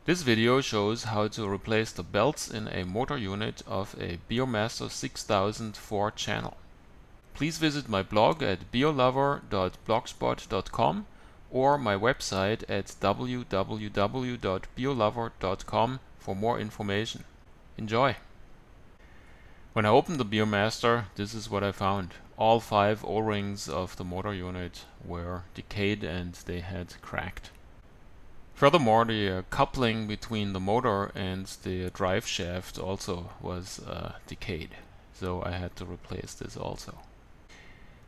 This video shows how to replace the belts in a motor unit of a Beomaster 6000 4-channel. Please visit my blog at beolover.blogspot.com or my website at www.beolover.com for more information. Enjoy! When I opened the Beomaster, this is what I found. All 5 O-rings of the motor unit were decayed and they had cracked. Furthermore, the coupling between the motor and the drive shaft also was decayed, so I had to replace this also.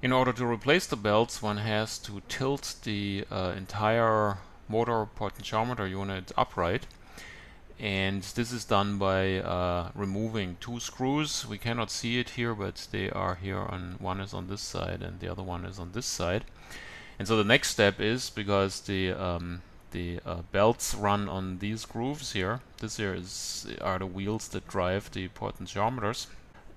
In order to replace the belts, one has to tilt the entire motor potentiometer unit upright, and this is done by removing 2 screws. We cannot see it here, but they are here. One is on this side and the other one is on this side. And so the next step is, because the belts run on these grooves here. This here are the wheels that drive the potentiometers,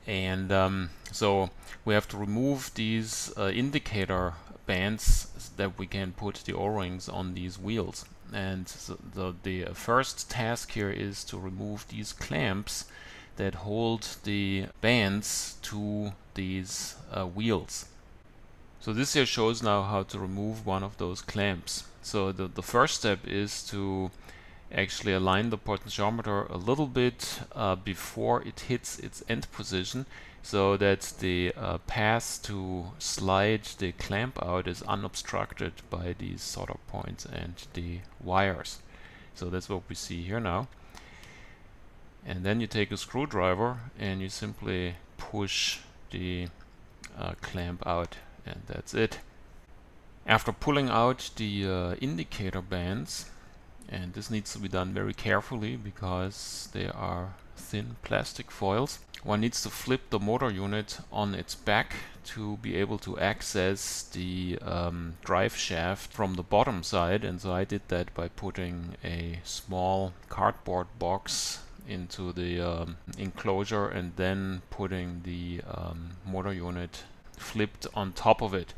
and so we have to remove these indicator bands that we can put the O-rings on these wheels. And so the first task here is to remove these clamps that hold the bands to these wheels. So this here shows now how to remove one of those clamps. So the first step is to actually align the potentiometer a little bit before it hits its end position, so that the path to slide the clamp out is unobstructed by these solder points and the wires. So that's what we see here now. And then you take a screwdriver and you simply push the clamp out, and that's it. After pulling out the indicator bands, and this needs to be done very carefully because they are thin plastic foils, one needs to flip the motor unit on its back to be able to access the drive shaft from the bottom side. And so I did that by putting a small cardboard box into the enclosure and then putting the motor unit flipped on top of it.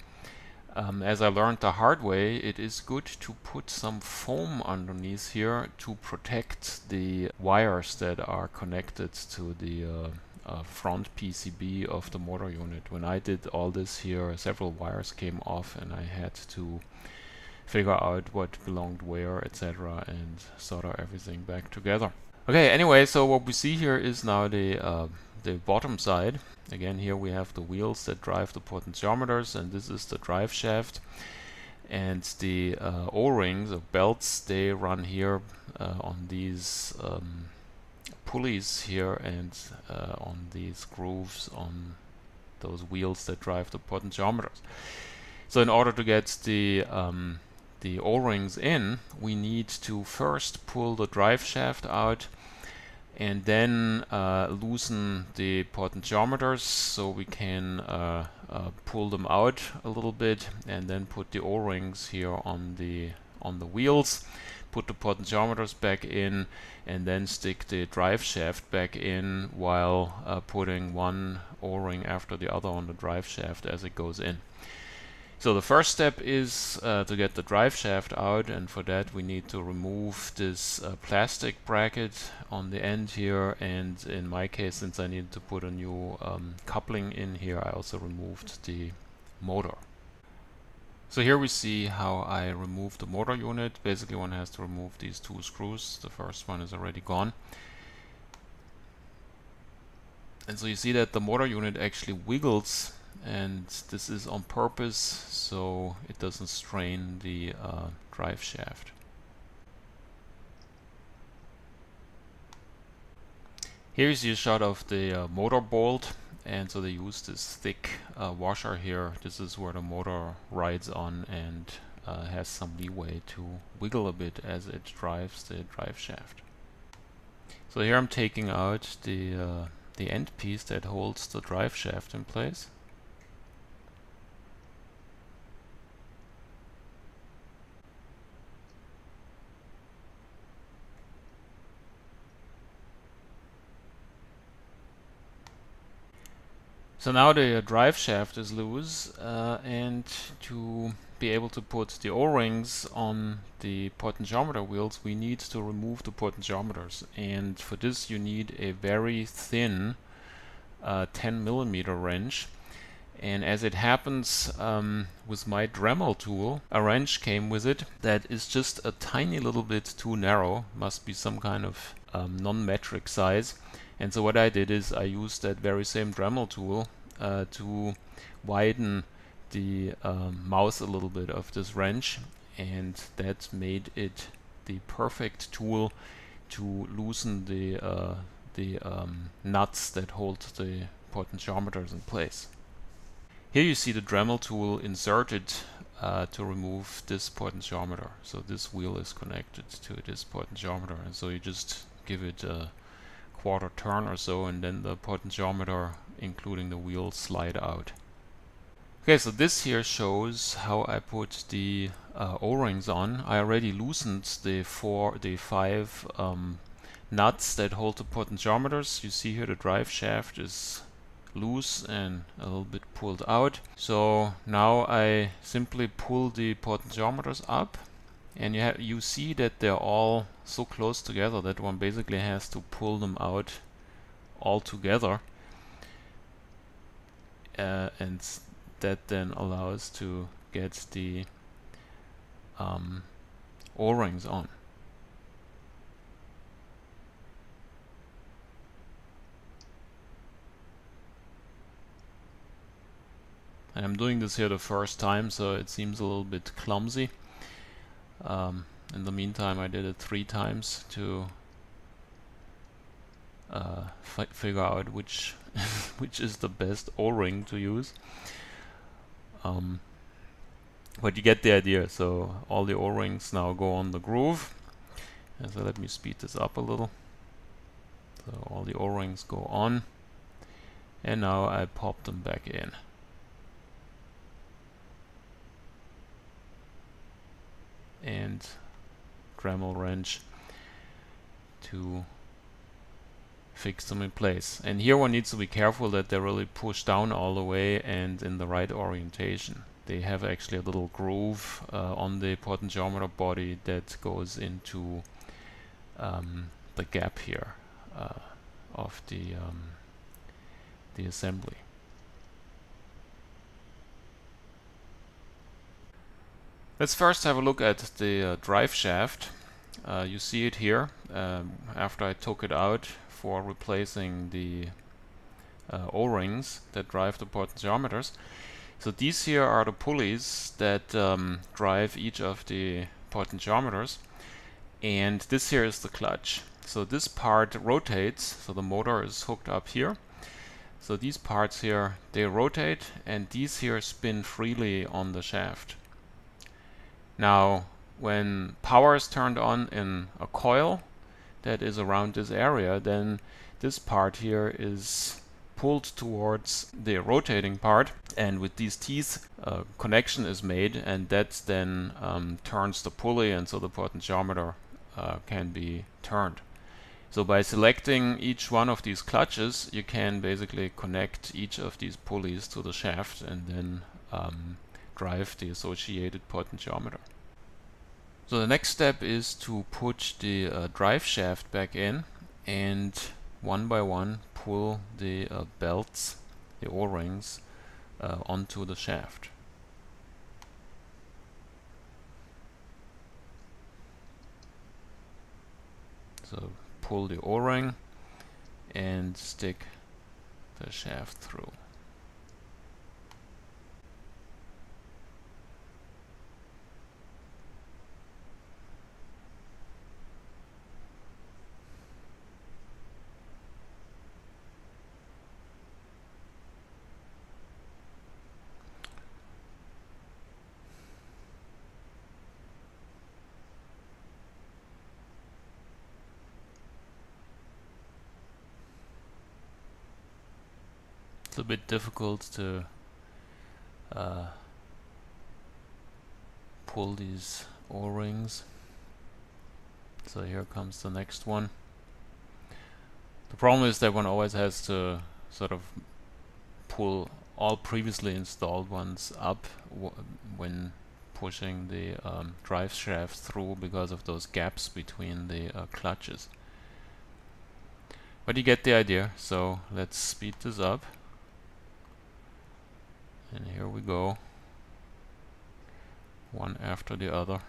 As I learned the hard way, it is good to put some foam underneath here to protect the wires that are connected to the front PCB of the motor unit. When I did all this here, several wires came off and I had to figure out what belonged where, etc., and solder everything back together. Okay, anyway, so what we see here is now the bottom side. Again, here we have the wheels that drive the potentiometers, and this is the drive shaft. And the O-rings or belts, they run here on these pulleys here and on these grooves on those wheels that drive the potentiometers. So in order to get the O-rings in, we need to first pull the drive shaft out and then loosen the potentiometers so we can pull them out a little bit, and then put the O-rings here on the wheels, put the potentiometers back in, and then stick the drive shaft back in while putting one O-ring after the other on the drive shaft as it goes in. So the first step is to get the drive shaft out, and for that we need to remove this plastic bracket on the end here, and in my case, since I needed to put a new coupling in here, I also removed the motor. So here we see how I removed the motor unit. Basically one has to remove these 2 screws. The first one is already gone. And so you see that the motor unit actually wiggles, and this is on purpose so it doesn't strain the drive shaft. Here's a shot of the motor bolt, and so they use this thick washer here. This is where the motor rides on and has some leeway to wiggle a bit as it drives the drive shaft. So here I'm taking out the end piece that holds the drive shaft in place. So now the drive shaft is loose, and to be able to put the O-rings on the potentiometer wheels, we need to remove the potentiometers, and for this you need a very thin 10mm wrench. And as it happens with my Dremel tool, a wrench came with it that is just a tiny little bit too narrow, must be some kind of non-metric size. And so what I did is I used that very same Dremel tool to widen the mouth a little bit of this wrench, and that made it the perfect tool to loosen the nuts that hold the potentiometers in place. Here you see the Dremel tool inserted to remove this potentiometer. So this wheel is connected to this potentiometer, and so you just give it a quarter turn or so, and then the potentiometer, including the wheel, slide out. Okay, so this here shows how I put the O-rings on. I already loosened the five nuts that hold the potentiometers. You see here the drive shaft is loose and a little bit pulled out. So now I simply pull the potentiometers up, and you see that they're all so close together that one basically has to pull them out all together, and that then allows to get the O-rings on. And I'm doing this here the first time, so it seems a little bit clumsy. In the meantime, I did it 3 times to figure out which which is the best O-ring to use. But you get the idea. So all the O-rings now go on the groove. And so let me speed this up a little. So all the O-rings go on, and now I pop them back in. And Dremel wrench to fix them in place. And here one needs to be careful that they're really pushed down all the way and in the right orientation. They have actually a little groove on the potentiometer body that goes into the gap here of the assembly. Let's first have a look at the drive shaft. You see it here after I took it out for replacing the O-rings that drive the potentiometers. So these here are the pulleys that drive each of the potentiometers, and this here is the clutch. So this part rotates, so the motor is hooked up here. So these parts here, they rotate, and these here spin freely on the shaft. Now, when power is turned on in a coil that is around this area, then this part here is pulled towards the rotating part, and with these teeth connection is made, and that then turns the pulley, and so the potentiometer can be turned. So by selecting each one of these clutches, you can basically connect each of these pulleys to the shaft and then drive the associated potentiometer. So the next step is to put the drive shaft back in and one by one pull the belts, the O-rings, onto the shaft. So pull the O-ring and stick the shaft through. It's a bit difficult to pull these O-rings. So here comes the next one. The problem is that one always has to sort of pull all previously installed ones up when pushing the drive shaft through because of those gaps between the clutches. But you get the idea, so let's speed this up. And here we go, one after the other.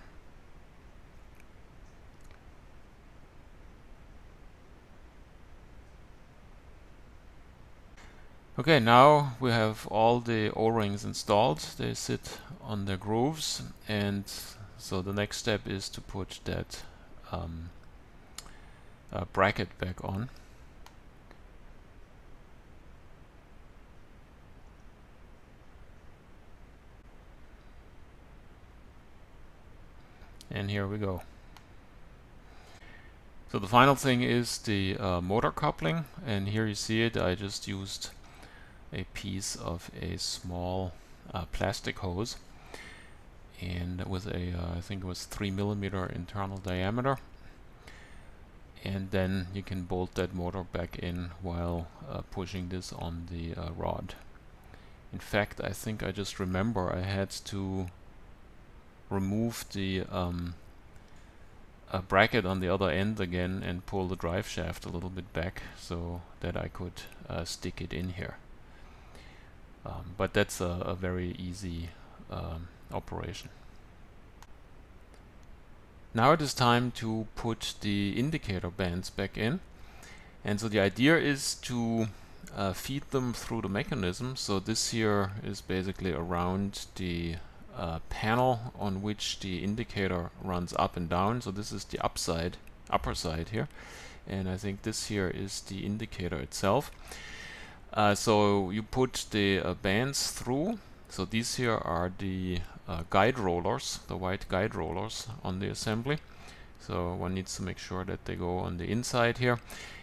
Okay, now we have all the O-rings installed. They sit on their grooves, and so the next step is to put that bracket back on. And here we go. So the final thing is the motor coupling, and here you see it. I just used a piece of a small plastic hose, and with a I think it was 3mm internal diameter, and then you can bolt that motor back in while pushing this on the rod. In fact, I think I just remember I had to remove the bracket on the other end again and pull the drive shaft a little bit back so that I could stick it in here. But that's a very easy operation. Now it is time to put the indicator bands back in, and so the idea is to feed them through the mechanism. So this here is basically around the panel on which the indicator runs up and down. So this is the upper side here, and I think this here is the indicator itself. So you put the bands through. So these here are the guide rollers, the white guide rollers on the assembly. So one needs to make sure that they go on the inside here,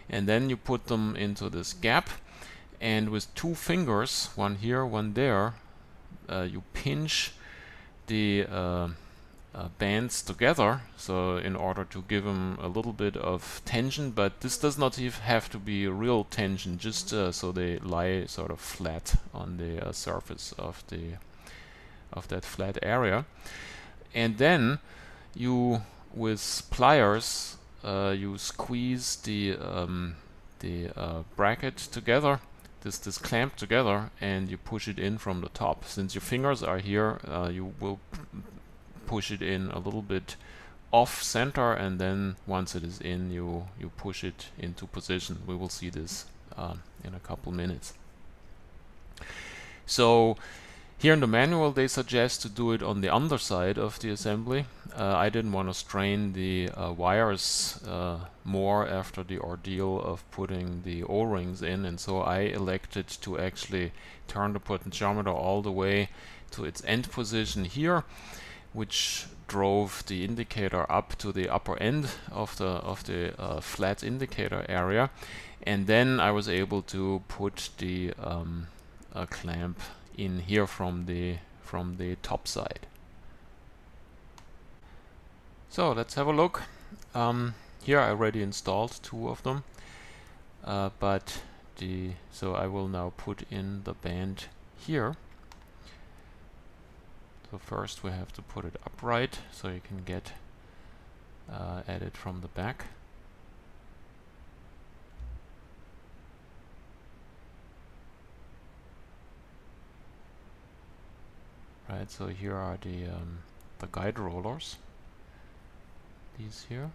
and then you put them into this gap, and with two fingers, one here, one there, you pinch the bands together, so in order to give them a little bit of tension, but this does not have to be real tension, just so they lie sort of flat on the surface of that flat area. And then you, with pliers, you squeeze the bracket together, this clamp together, and you push it in from the top. Since your fingers are here, you will push it in a little bit off center, and then once it is in, you push it into position. We will see this in a couple minutes. So here in the manual they suggest to do it on the underside of the assembly. I didn't want to strain the wires more after the ordeal of putting the O-rings in, and so I elected to actually turn the potentiometer all the way to its end position here, which drove the indicator up to the upper end of the flat indicator area, and then I was able to put the clamp in here from the top side. So let's have a look. Here I already installed two of them, so I will now put in the band here. So first we have to put it upright so you can get at it from the back. Right, so here are the guide rollers. These here.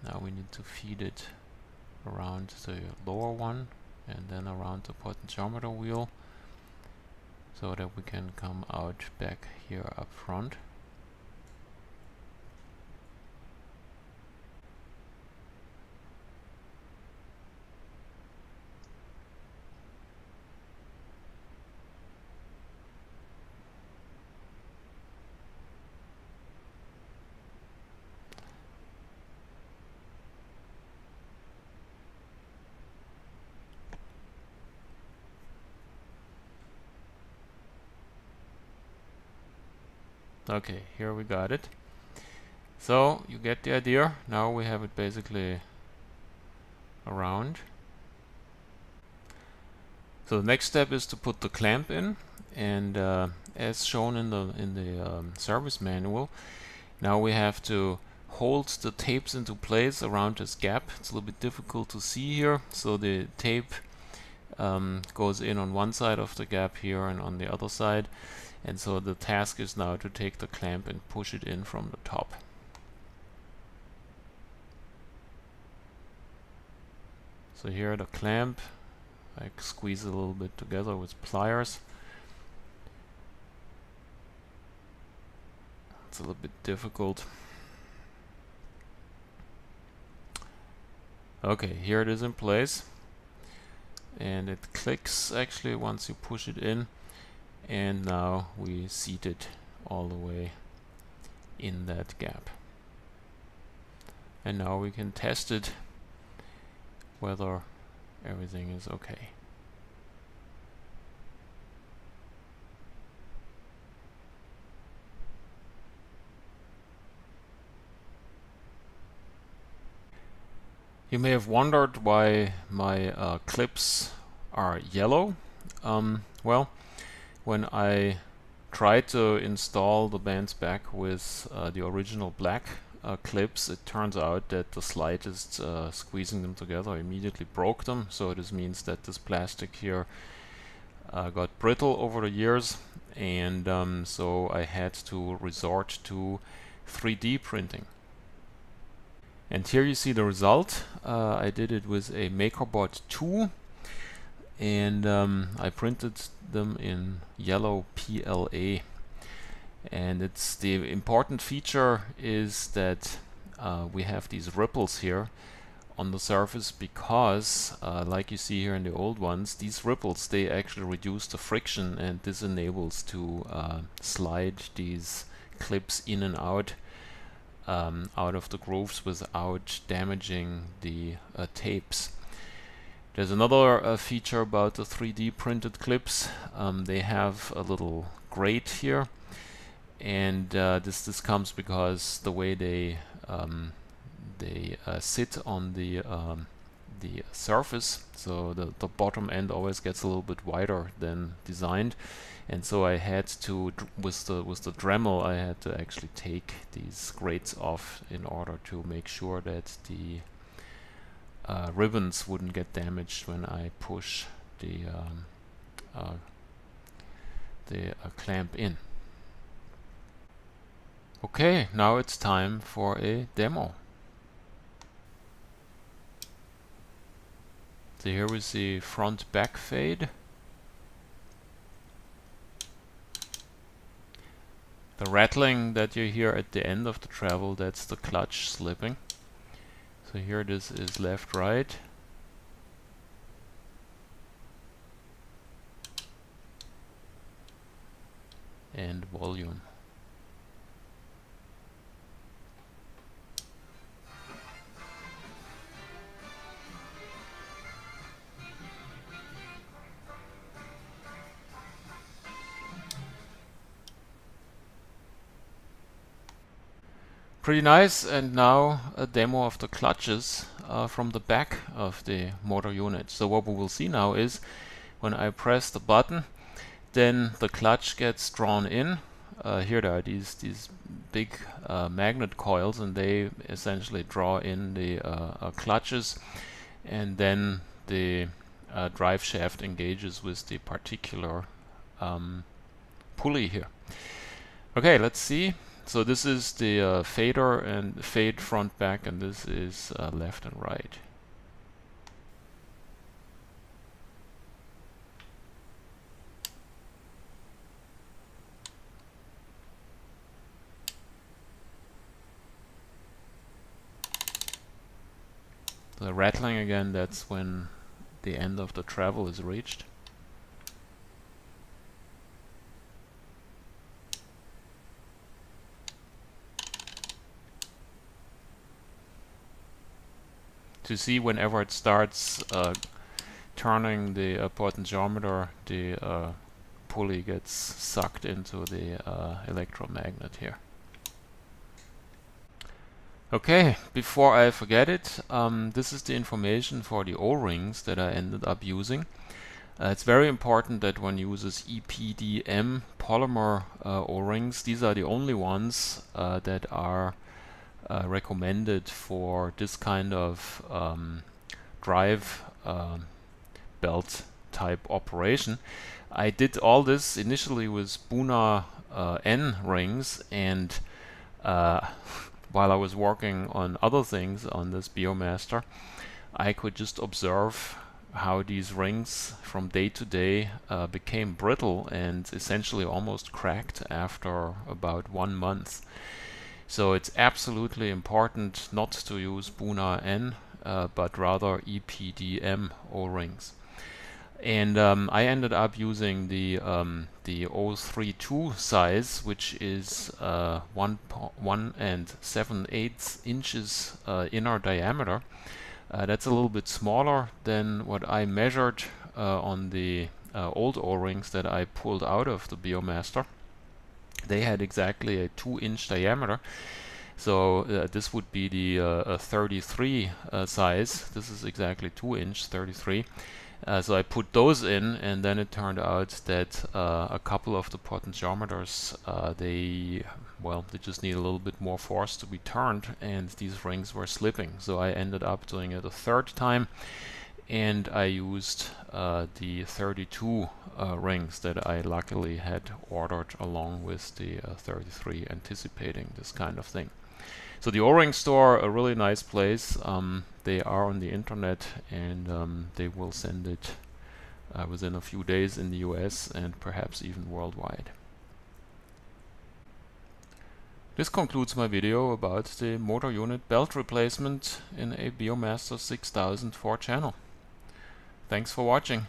Now we need to feed it around the lower one and then around the potentiometer wheel, so that we can come out back here up front. Okay, here we got it. So you get the idea. Now we have it basically around. So the next step is to put the clamp in, and as shown in the service manual, now we have to hold the tapes into place around this gap. It's a little bit difficult to see here, so the tape goes in on one side of the gap here and on the other side, and so the task is now to take the clamp and push it in from the top. So here the clamp, I squeeze it a little bit together with pliers. It's a little bit difficult. Okay, here it is in place, and it clicks actually once you push it in, and now we seat it all the way in that gap. And now we can test it whether everything is okay. You may have wondered why my clips are yellow. Well, when I tried to install the bands back with the original black clips, it turns out that the slightest squeezing them together immediately broke them. So this means that this plastic here got brittle over the years, and so I had to resort to 3D printing. And here you see the result. I did it with a MakerBot 2, and I printed them in yellow PLA. And it's the important feature is that we have these ripples here on the surface because, like you see here in the old ones, these ripples, they actually reduce the friction, and this enables to slide these clips in and out of the grooves without damaging the tapes. There's another feature about the 3D printed clips. They have a little grate here, and this comes because the way they sit on the surface, so the bottom end always gets a little bit wider than designed, and so I had to, with the Dremel, I had to actually take these grates off in order to make sure that the ribbons wouldn't get damaged when I push the clamp in. Okay, now it's time for a demo. So here we see front back fade. The rattling that you hear at the end of the travel, that's the clutch slipping. So here this is left, right. And volume. Pretty nice. And now a demo of the clutches from the back of the motor unit. So what we will see now is when I press the button, then the clutch gets drawn in. Here there are these big magnet coils, and they essentially draw in the clutches, and then the drive shaft engages with the particular pulley here. Okay, let's see. So this is the fader and fade front back, and this is left and right. The rattling again, that's when the end of the travel is reached. To see whenever it starts turning the potentiometer, the pulley gets sucked into the electromagnet here. Okay, before I forget it, this is the information for the O-rings that I ended up using. It's very important that one uses EPDM polymer O-rings. These are the only ones that are recommended for this kind of drive belt type operation. I did all this initially with Buna N rings, and while I was working on other things on this Beomaster, I could just observe how these rings from day to day became brittle and essentially almost cracked after about 1 month. So it's absolutely important not to use Buna N, but rather EPDM O-rings. And I ended up using the 032 size, which is 1 7/8 inches inner diameter. That's a little bit smaller than what I measured on the old O-rings that I pulled out of the Beomaster. They had exactly a 2-inch diameter. So this would be the 33 size. This is exactly 2-inch 33. So I put those in, and then it turned out that a couple of the potentiometers, they just need a little bit more force to be turned, and these rings were slipping. So I ended up doing it a third time, and I used the 32 rings that I luckily had ordered along with the 33, anticipating this kind of thing. So the O-ring store, a really nice place. They are on the internet, and they will send it within a few days in the US and perhaps even worldwide. This concludes my video about the motor unit belt replacement in a Beomaster 6000 4-channel. Thanks for watching.